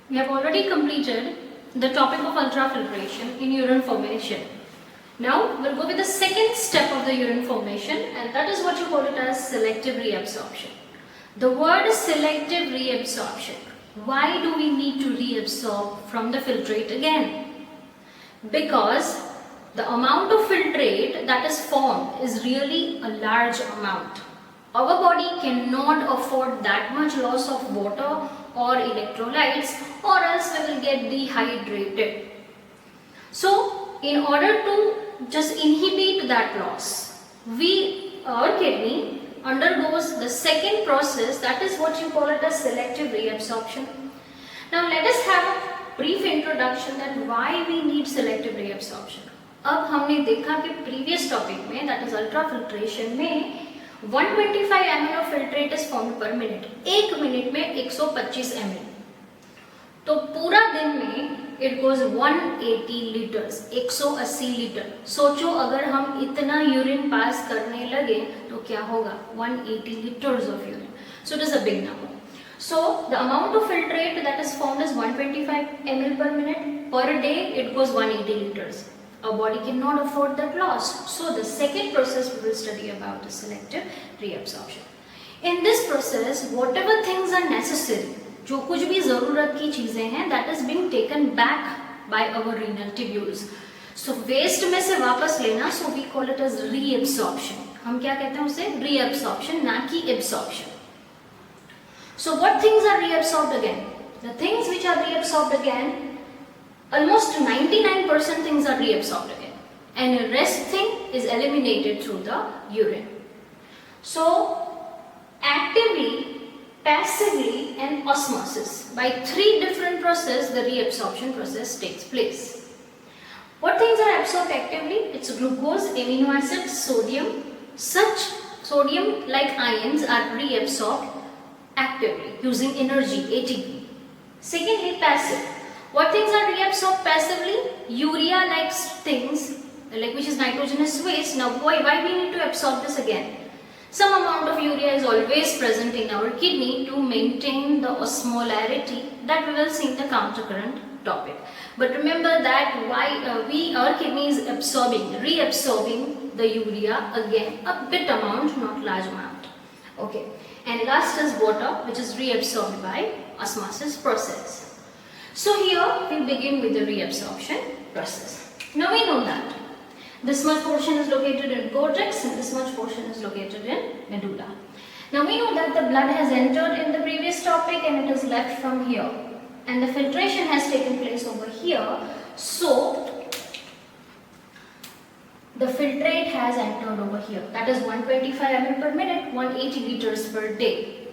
We have already completed the topic of ultrafiltration in urine formation. Now we'll go with the second step of the urine formation, and that is what you call it as selective reabsorption. The word is selective reabsorption. Why do we need to reabsorb from the filtrate again? Because the amount of filtrate that is formed is really a large amount. Our body cannot afford that much loss of water or electrolytes, or else we will get dehydrated. So in order to just inhibit that loss, our kidney undergoes the second process, that is what you call it as selective reabsorption. Now let us have a brief introduction that why we need selective reabsorption. अब हमने देखा कि previous topic में, that is ultrafiltration में 125 ml of filtrate is formed per minute. एक minute में 125 ml. तो पूरा दिन में it goes 180 liters, 180 लीटर. सोचो अगर हम इतना यूरिन पास करने लगे तो क्या होगा? 180 liters of urine. So it is a big number. So the amount of filtrate that is formed is 125 ml per minute. Per day it goes 180 liters. Our body cannot afford that loss. So the second process we will study about is selective reabsorption. In this process, whatever things are necessary, जो कुछ भी ज़रूरत की चीज़ें हैं, that is being taken back by our renal tubules. So waste में से वापस लेना, so we call it as reabsorption. हम क्या कहते हैं उसे? Reabsorption, ना कि absorption. So what things are reabsorbed again? The things which are reabsorbed again, almost 99% things are reabsorbed again, and the rest thing is eliminated through the urine. So actively, passively and osmosis, by three different processes the reabsorption process takes place. What things are absorbed actively? It's glucose, amino acids, sodium. Such sodium like ions are reabsorbed actively using energy, ATP. Secondly, passive. What things are reabsorbed passively? Urea like things, like which is nitrogenous waste. Now why we need to absorb this again? Some amount of urea is always present in our kidney to maintain the osmolarity, that we will see in the countercurrent topic. But remember that our kidney is reabsorbing the urea again, a bit amount, not large amount. Okay. And last is water, which is reabsorbed by osmosis process. So here we begin with the reabsorption process. Now we know that this much portion is located in cortex and this much portion is located in medulla. Now we know that the blood has entered in the previous topic and it is left from here, and the filtration has taken place over here. So the filtrate has entered over here, that is 125 ml per minute, 180 liters per day.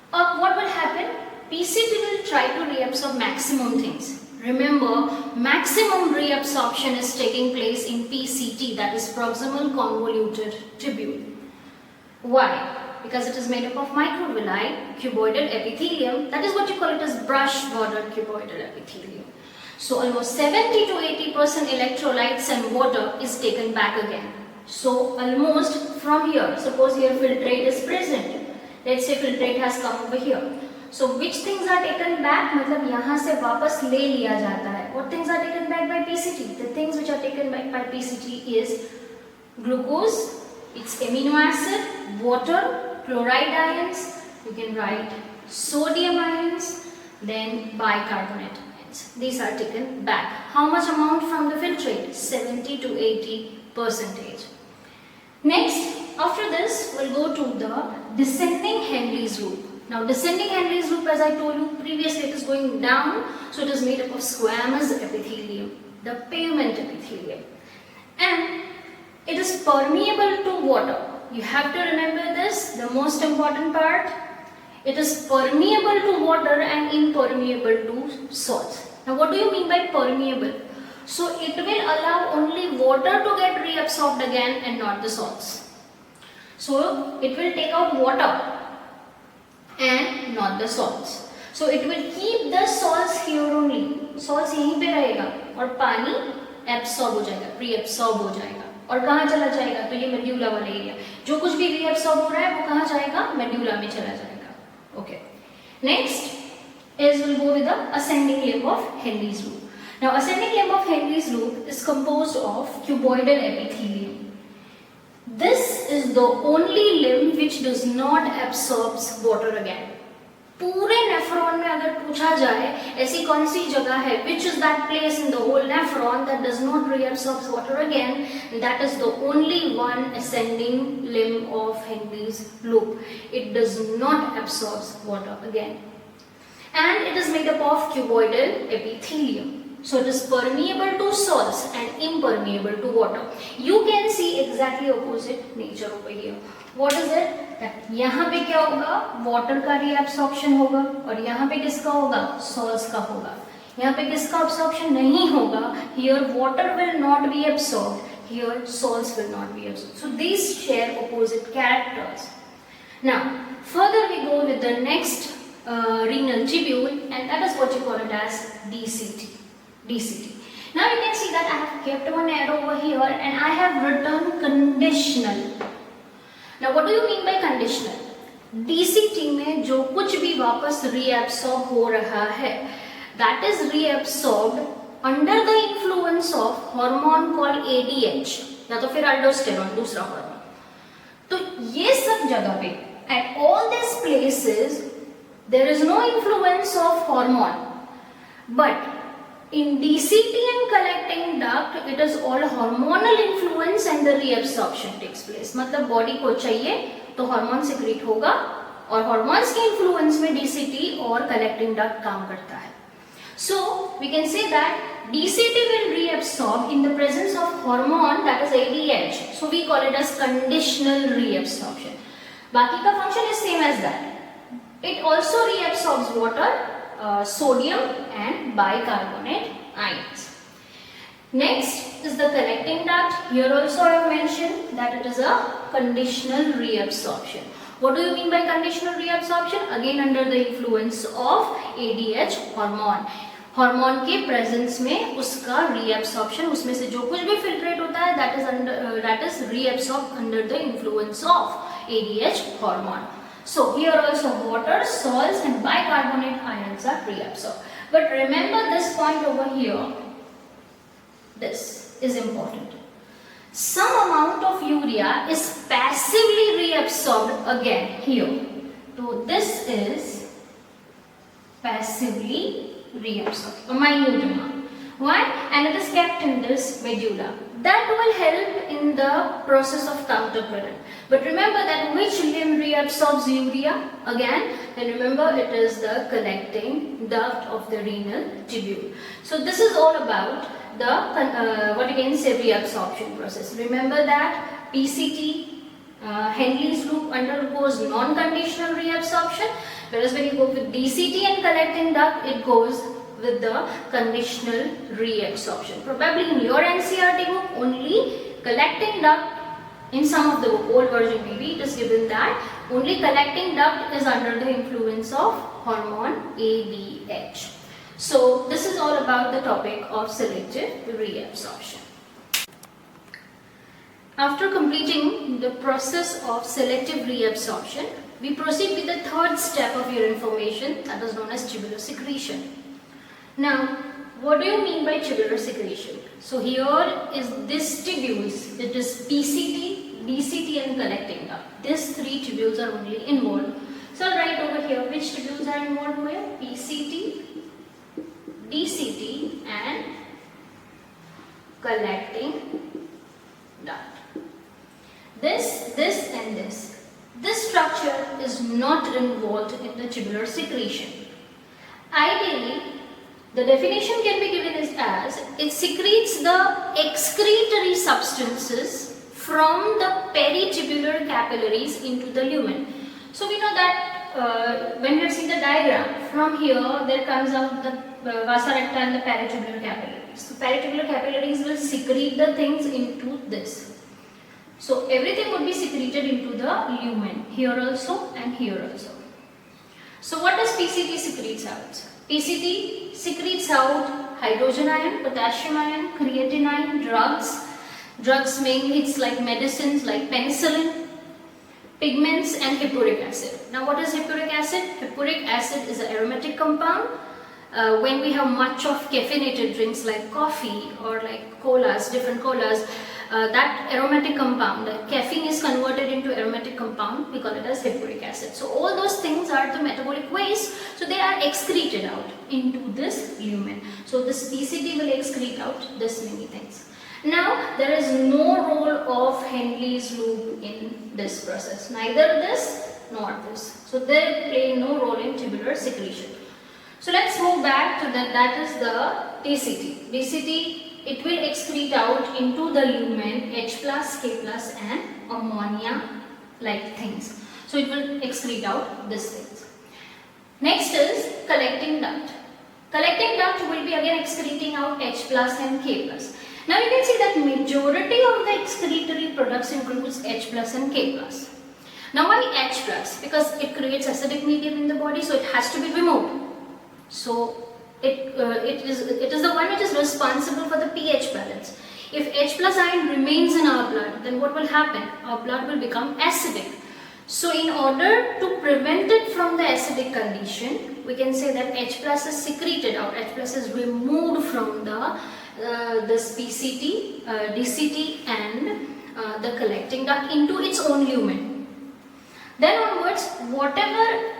What will happen? PCT will try to reabsorb maximum things. Remember, maximum reabsorption is taking place in PCT, that is proximal convoluted tubule. Why? Because it is made up of microvilli, cuboidal epithelium, that is what you call it as brush bordered cuboidal epithelium. So almost 70 to 80% electrolytes and water is taken back again. So almost from here, suppose here filtrate is present. Let's say filtrate has come over here. So which things are taken back? मतलब यहाँ से वापस ले लिया जाता है. What things are taken back by PCT? The things which are taken back by PCT is glucose, its amino acid, water, chloride ions, you can write sodium ions, then bicarbonate ions. These are taken back. How much amount from the filtrate? 70 to 80%. Next, after this, we'll go to the descending Henle's loop. Now descending Henle's loop, as I told you previously, it is going down, so it is made up of squamous epithelium, the pavement epithelium, and it is permeable to water. You have to remember this, the most important part. It is permeable to water and impermeable to salts. Now what do you mean by permeable? So it will allow only water to get reabsorbed again and not the salts. So it will take out water and not the salts. So it will keep the salts here only. Salts यहीं पे रहेगा और पानी absorb हो जाएगा, reabsorb हो जाएगा. और कहाँ चला जाएगा? तो ये मेड्यूला वाला एरिया. जो कुछ भी reabsorb हो रहा है वो कहाँ जाएगा? मेड्यूला में चला जाएगा. Okay. Next, is we'll go with the ascending limb of Henle's loop. Now ascending limb of Henle's loop is composed of cuboidal epithelium. This is the only limb which does not absorb water again. पूरे nephron में अगर पूछा जाए ऐसी कौन सी जगह है which is that place in the whole nephron that does not reabsorb water again, that is the only one ascending limb of Henle's loop. It does not absorb water again, and it is made up of cuboidal epithelium. So it is permeable to salts and impermeable to water. You can see exactly opposite nature over here. What is it? यहाँ पे क्या होगा? Water का reabsorption होगा और यहाँ पे किसका होगा? सॉल्ट्स का होगा. यहाँ पे किसका अब्सॉर्प्शन नहीं होगा? Here water will not be absorbed. Here salts will not be absorbed. So these share opposite characters. Now further we go with the next renal tubule, and that is what you call it as DCT. DCT. Now you can see that I have kept one arrow over here and I have written conditional. Now what do you mean by conditional? DCT में जो कुछ भी वापस reabsorb हो रहा है, that is reabsorbed under the influence of hormone called ADH या तो फिर aldosterone, दूसरा हार्मोन. तो ये सब जगह पे at all these places there is no influence of hormone, but in DCT and collecting duct, it is all hormonal influence and the reabsorption takes place. मतलब बॉडी को चाहिए तो हार्मोन सिक्रीट होगा और हार्मोन्स के इन्फ्लुएंस में DCT और collecting duct काम करता है. So we can say that DCT will reabsorb in the presence of hormone, that is ADH. So we call it as conditional reabsorption. बाकी का function is same as that. It also reabsorbs water, sodium and bicarbonate ions. Next is the collecting duct. Here also I have mentioned that it is a conditional reabsorption. What do you mean by conditional reabsorption? Again under the influence of ADH hormone. Hormone के presence में उसका reabsorption, उसमें से जो कुछ भी filtrate होता है that is reabsorbed under the influence of ADH hormone. So here also water, salts and bicarbonate ions are reabsorbed. But remember this point over here, this is important. Some amount of urea is passively reabsorbed again here. So this is passively reabsorbed, a minute amount. Why? And it is kept in this medulla. That will help in the process of countercurrent. But remember that which limb reabsorbs urea? Again, then remember it is the collecting duct of the renal tubule. So this is all about the what you can say reabsorption process. Remember that PCT, Henle's loop undergoes non-conditional reabsorption, whereas when you go with DCT and collecting duct, it goes with the conditional reabsorption. Probably in your NCERT book, only collecting duct, in some of the book, old version maybe, it is given that only collecting duct is under the influence of hormone ADH. So this is all about the topic of selective reabsorption. After completing the process of selective reabsorption, we proceed with the third step of urine formation, that is known as tubular secretion. Now, what do you mean by tubular secretion? So here is this tubules, it is PCT, DCT and collecting duct. These three tubules are only involved. So I'll write over here which tubules are involved here: PCT, DCT and collecting duct. This and this. This structure is not involved in the tubular secretion. Ideally, the definition can be given as it secretes the excretory substances from the peritubular capillaries into the lumen. So we know that when you see the diagram, from here there comes out the vasa recta and the peritubular capillaries. So peritubular capillaries will secrete the things into this. So everything would be secreted into the lumen, here also and here also. So what does PCT secretes out? PCT secretes out hydrogen ion, potassium ion, creatine ion, drugs mainly it's like medicines like penicillin, pigments and hippuric acid. Now what is hippuric acid? Hippuric acid is an aromatic compound. When we have much of caffeinated drinks like coffee or like colas, different colas, that aromatic compound, the caffeine is converted into aromatic compound, we call it as hippuric acid. So all those things are the metabolic waste, so they are excreted out into this lumen. So this PCT will excrete out this many things. Now there is no role of Henle's loop in this process, neither this nor this. So they play no role in tubular secretion. So let's move back to that is the DCT. DCT, it will excrete out into the lumen H plus, K plus and ammonia like things. So it will excrete out these things. Next is collecting duct. Collecting duct will be again excreting out H plus and K plus. Now you can see that majority of the excretory products includes H plus and K plus. Now why H plus? Because it creates acidic medium in the body, so it has to be removed. So it is the one which is responsible for the pH balance. If H plus ion remains in our blood, then what will happen? Our blood will become acidic. So in order to prevent it from the acidic condition, we can say that H plus is secreted out, H plus is removed from the this PCT, DCT and the collecting duct into its own lumen. Then onwards, whatever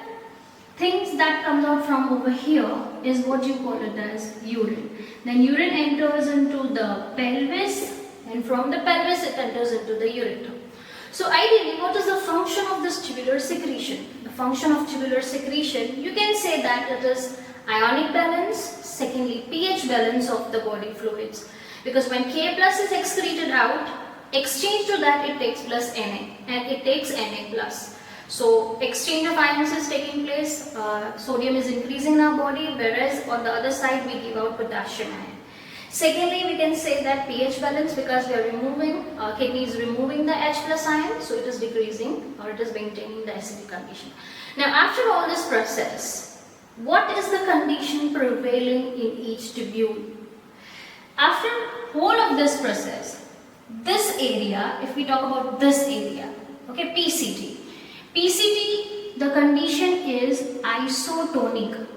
things that comes out from over here is what you call it as urine. Then urine enters into the pelvis, and from the pelvis it enters into the ureter. So ideally, what is the function of this tubular secretion? The function of tubular secretion, you can say that it is ionic balance, secondly pH balance of the body fluids. Because when K plus is excreted out, exchange to that it takes plus Na and it takes Na plus. So exchange of ions is taking place, sodium is increasing in our body, whereas on the other side we give out potassium ion. Secondly, we can say that pH balance, because we are removing, kidney is removing the H plus ion, so it is decreasing or it is maintaining the acidic condition. Now after all this process, what is the condition prevailing in each tubule? After whole of this process, this area, if we talk about this area, okay, PCT. PCT, the condition is isotonic.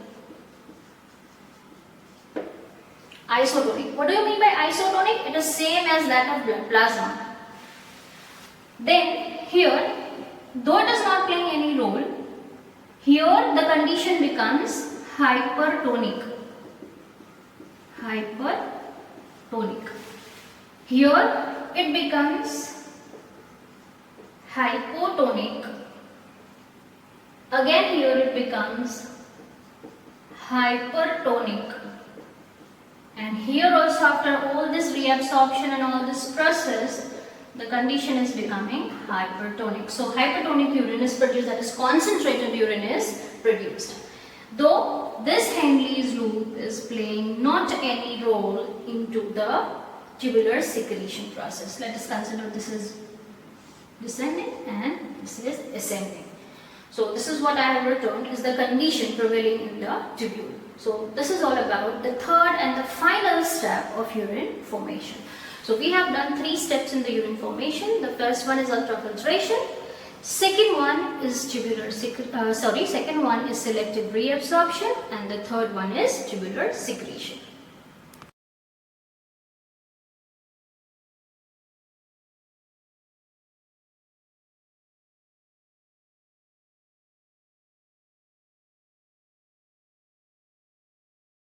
Isotonic. What do you mean by isotonic? It is same as that of blood plasma. Then here, though it is not playing any role, here the condition becomes hypertonic. Hypertonic. Here it becomes hypotonic. Again here it becomes hypertonic. And here also, after all this reabsorption and all this process, the condition is becoming hypertonic. So hypertonic urine is produced, that is concentrated urine is produced. Though this Henle's loop is playing not any role into the tubular secretion process. Let us consider this is descending and this is ascending. So this is what I have written is the condition prevailing in the tubule. So this is all about the third and the final step of urine formation. So we have done 3 steps in the urine formation. The first one is ultrafiltration. Second one is second one is selective reabsorption, and the third one is tubular secretion.